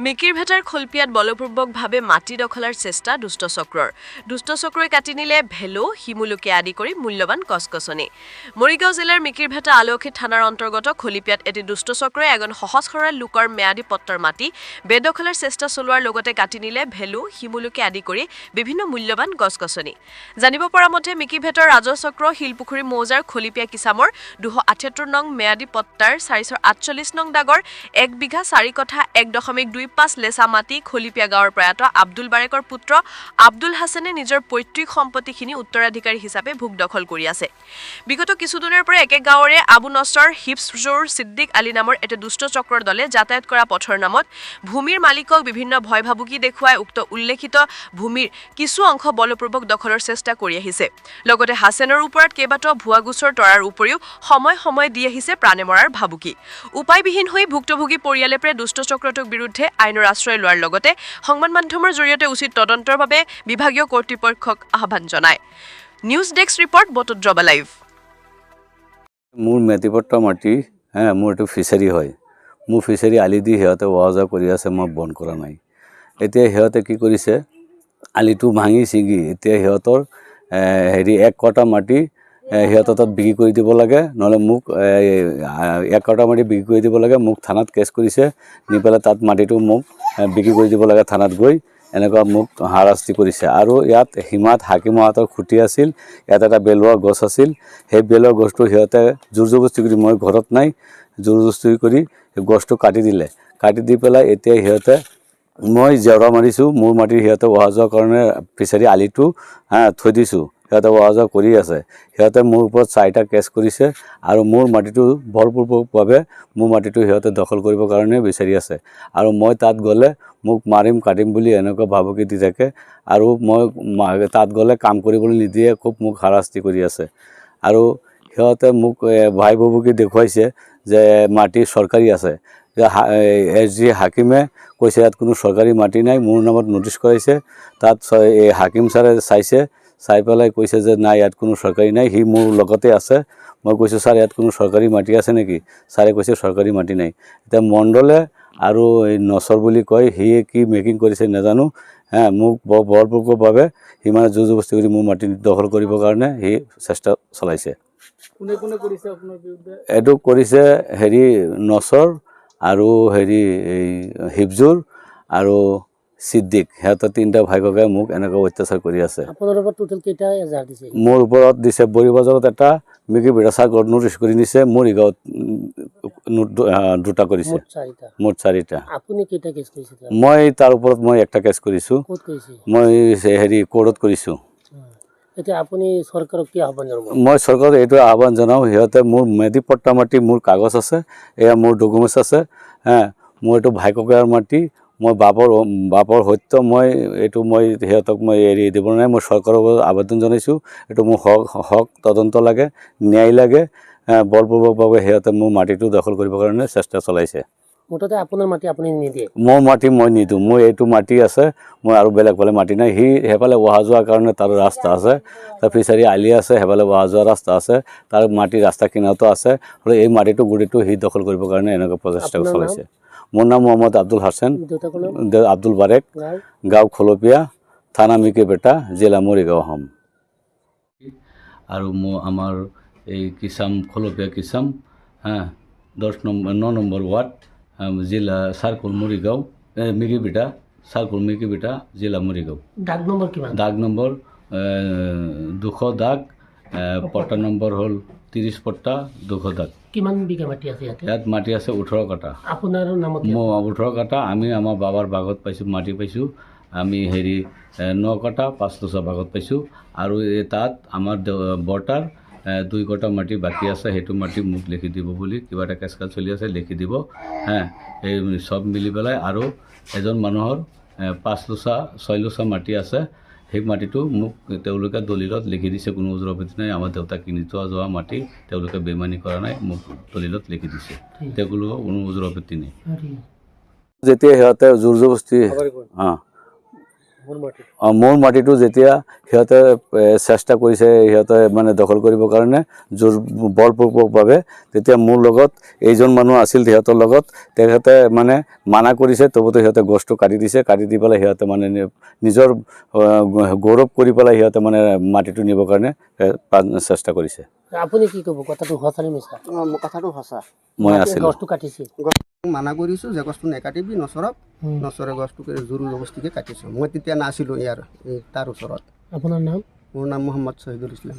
মিকিৰ ভেটাৰ খলপিয়াত বলপূৰ্বকভাৱে মাটি দখলাৰ চেষ্টা দুষ্টচক্ৰৰ। দুষ্টচক্ৰই কাটি নিলে ভেলো, শিমুলুকে আদি কৰি মূল্যৱান গছ-গছনি। মৰিগাঁও জিলাৰ মিকিৰ ভেটা আলুৱাখি থানাৰ অন্তৰ্গত খলিপিয়াত এটি দুষ্টচক্ৰই এজন সহজ সৰল লোকৰ ম্যাদী পট্টাৰ মাটি বেদখলাৰ চেষ্টা চলোৱাৰ লগতে কাটি নিলে ভেলো, শিমুলুকে আদি কৰি বিভিন্ন মূল্যৱান গছ-গছনি। জানিব পৰা মতে মিকিৰ ভেটাৰ ৰাজচক্ৰ শিলপুখুৰী মৌজাৰ খলিপিয়া কিচামৰ 278 নং ম্যাদী পট্টাৰ 448 নং দাগৰ 1 বিঘা 4 কঠা 1.25 লেচা মাটি খলিপিয়া গাঁৱৰ প্ৰয়াত আব্দুল বাৰেকৰ পুত্ৰ আব্দুল হাছানে নিজৰ পৈতৃক সম্পত্তিখিনি উত্তৰাধিকাৰী হিচাপে ভোগ দখল কৰি আছে। বিগত কিছুদিনৰ পৰা একে গাঁৱৰে আবু নছৰ হিফজুৰ সিদ্দিক আলী নামৰ এটা দুষ্ট চক্ৰৰ দলে যাতায়াত কৰা পথৰ নামত ভূমিৰ মালিকক বিভিন্ন ভয় ভাবুকি দেখুৱাই উক্ত উল্লেখিত ভূমিৰ কিছু অংশ বলপূৰ্বক দখলৰ চেষ্টা কৰি আহিছে। লগতে হাছানৰ ওপৰত কেইবাটাও ভুৱা গোচৰ তৰাৰ উপৰিও সময় দি আহিছে প্ৰাণে মৰাৰ ভাবুকি। উপায়বিহীন হৈ ভুক্তভোগী পৰিয়ালে প্ৰায় দুষ্ট চক্ৰটোৰ বিৰুদ্ধে আইনৰ আশ্ৰয় লোৱাৰ লগতে সংবাদ মাধ্যমৰ জৰিয়তে উচিত তদন্তৰ বাবে বিভাগীয় কৰ্তৃপক্ষক আহ্বান জনায়। News desk report Batadrava live. মোৰ মেটিপট্টা মাটি মোৰ এইটো ফিচাৰী হয়। মোৰ ফিচাৰী আলি দি সিহঁতে অহা যোৱা কৰি আছে, মই বন্ধ কৰা নাই। এতিয়া সিহঁতে কি কৰিছে, আলিটো ভাঙি ছিঙি এতিয়া সিহঁতৰ 1 কটা মাটি সিহঁতৰ তাত বিক্ৰী কৰি দিব লাগে, নহ'লে মোক 1 কটা মাটি বিক্ৰী কৰি দিব লাগে। মোক থানাত কেছ কৰিছে, নি পেলাই তাত মাটিটো মোক বিক্ৰী কৰি দিব লাগে থানাত গৈ, এনেকুৱা মোক হাৰাশাস্তি কৰিছে। আৰু ইয়াত সীমাত হাকিমহঁতৰ খুঁটি আছিল, ইয়াত এটা বেলুৱা গছ আছিল। সেই বেলুৱা গছটো সিহঁতে জোৰ জবস্তি কৰি, মই ঘৰত নাই, জোৰ জবস্তি কৰি গছটো কাটি দিলে। কাটি দি পেলাই এতিয়া সিহঁতে, মই জেওৰা মাৰিছোঁ, মোৰ মাটিৰ সিহঁতে অহা যোৱাৰ কাৰণে ফিচাৰী আলিটো থৈ দিছোঁ, সিহঁতে অহা যোৱা কৰি আছে। সিহঁতে মোৰ ওপৰত 4টা কেছ কৰিছে আৰু মোৰ মাটিটো বলপূৰ্বকভাৱে মোৰ মাটিটো সিহঁতে দখল কৰিবৰ কাৰণে বিচাৰি আছে। আৰু মই তাত গ'লে মোক মাৰিম কাটিম বুলি এনেকুৱা ভাবুকি দি থাকে। আৰু মই তাত গ'লে কাম কৰিবলৈ নিদিয়ে, খুব মোক হাৰাশাস্তি কৰি আছে। আৰু সিহঁতে মোক ভাই ভাবুকি দেখুৱাইছে যে মাটি চৰকাৰী আছে। SG হাকিমে কৈছে ইয়াত কোনো চৰকাৰী মাটি নাই, মোৰ নামত ন'টিচ কৰাইছে। তাত এই হাকিম ছাৰে চাইছে, চাই পেলাই কৈছে যে নাই, ইয়াত কোনো চৰকাৰী নাই, সি মোৰ লগতে আছে। মই কৈছোঁ ছাৰ ইয়াত কোনো চৰকাৰী মাটি আছে নেকি? ছাৰে কৈছে চৰকাৰী মাটি নাই। এতিয়া মণ্ডলে আৰু এই নছৰ বুলি কয়, সিয়ে কি মেকিং কৰিছে নাজানো, মোক বলপূৰ্বকভাৱে সি মানে জোৰ জবস্তি কৰি মোৰ মাটি দখল কৰিবৰ কাৰণে সি চেষ্টা চলাইছে। এইটো কৰিছে নছৰ আৰু এই হিফজুৰ আৰু সিদ্দিক, সিহঁতৰ 3টা ভাই ককাই মোক এনেকুৱা অত্যাচাৰ কৰি আছে। মোৰ ওপৰত দিছে বৰিবাজাৰত এটা, মিকিৰ ভেটা চাৰ্কলত ন'টিচ কৰি নিছে, মৰিগাঁৱত 2টা কৰিছে, মুঠ 4টা। মই তাৰ ওপৰত মই 1টা কেছ কৰিছোঁ, মই কোৰ্টত কৰিছোঁ। মই চৰকাৰক এইটো আহ্বান জনাওঁ, সিহঁতে মোৰ মেটিপট্টা মাটি, মোৰ কাগজ আছে, এয়া মোৰ ডকুমেণ্টছ আছে, মোৰ এইটো ভাই ককাইৰ মাটি, মই বাপৰ সত্য, মই সিহঁতক মই এৰি দিব নাই। মই চৰকাৰৰ আবেদন জনাইছোঁ, এইটো মোৰ হক তদন্ত লাগে, ন্যায় লাগে। বলপূৰ্বকভাৱে সিহঁতে মোৰ মাটিটো দখল কৰিবৰ কাৰণে চেষ্টা চলাইছে। আপোনাৰ মাটি আপুনি নিদিয়ে? মোৰ মাটি মই নিদিওঁ, মোৰ এইটো মাটি আছে, মই আৰু বেলেগ ফালে মাটি নাই। সি সেইফালে অহা যোৱাৰ কাৰণে তাৰ ৰাস্তা আছে, তাৰ ফিচাৰী আলি আছে, সেইফালে অহা যোৱা ৰাস্তা আছে, তাৰ মাটি ৰাস্তা কিনাৰতো আছে। হ'লে এই মাটিটো গুৰিটো সি দখল কৰিবৰ কাৰণে এনেকুৱা প্ৰচেষ্টা চলাইছে। মোৰ নাম মোহাম্মদ আব্দুল হাছান, আব্দুল বাৰেক, গাঁও খলপিয়া, থানা মিকিৰ ভেটা, জিলা মৰিগাঁও অসম। আৰু আমাৰ এই কিচাম খলপিয়া কিচাম 9 নম্বৰ ৱাৰ্ড, জিলা চাৰ্কুল মৰিগাঁও, মিকিৰ ভেটা চাৰ্কুল মিকিৰ ভেটা, জিলা মৰিগাঁও। দাগ নম্বৰ 200 দাগ, পট্টা নম্বৰ হ'ল 30 পট্টা 200 দাগ। কিমান বিঘা মাটি আছে ইয়াতে? ইয়াত মাটি আছে 18 কটা। আপোনাৰ নামত? মোৰ 18 কটা। আমি আমাৰ বাবাৰ ভাগত পাইছোঁ, মাটি পাইছোঁ আমি 9 কটা 5 লোচা ভাগত পাইছোঁ। আৰু তাত আমাৰ বৰ্তাৰ 2 কটা মাটি বাকী আছে, সেইটো মাটি মোক লিখি দিব বুলি কিবা এটা কেছকাল চলি আছে, লিখি দিব। এই চব মিলি পেলাই আৰু এজন মানুহৰ 5 লোচা 6 লোচা মাটি আছে, সেই মাটিটো মোক তেওঁলোকে দলিলত লিখি দিছে। কোনো ওজৰ আপত্তি নাই, আমাৰ দেউতা কিনি থোৱা যোৱা মাটি তেওঁলোকে বেইমানি কৰা নাই, মোক দলিলত লিখি দিছে, তেওঁলোকৰ কোনো ওজৰ আপত্তি নাই। যেতিয়া সিহঁতে জোৰ জবস্তি মোৰ মাটি মোৰ মাটিটো যেতিয়া সিহঁতে চেষ্টা কৰিছে সিহঁতে মানে দখল কৰিবৰ কাৰণে জোৰ বলপূৰ্বকভাৱে, তেতিয়া মোৰ লগত এইজন মানুহ আছিল সিহঁতৰ লগত, তেখেতে মানে মানা কৰিছে, তবুতো সিহঁতে গছটো কাটি দিছে, কাটি দি পেলাই সিহঁতে মানে নিজৰ গৌৰৱ কৰি পেলাই সিহঁতে মানে মাটিটো নিবৰ কাৰণে চেষ্টা কৰিছে। আপুনি কি ক'ব, কথাটো সঁচা নে মিছা? কথাটো সঁচা। মই আছিলোঁ। গছটো কাটিছে, মানা কৰিছোঁ যে গছটো নেকাটিবি, নচৰক, নচৰে গছটোকে জোৰ জবস্তিকে কাটিছোঁ। মই তেতিয়া নাছিলোঁ তাৰ ওচৰত। আপোনাৰ নাম? মোৰ নাম মোহাম্মদ শহীদুল ইছলাম।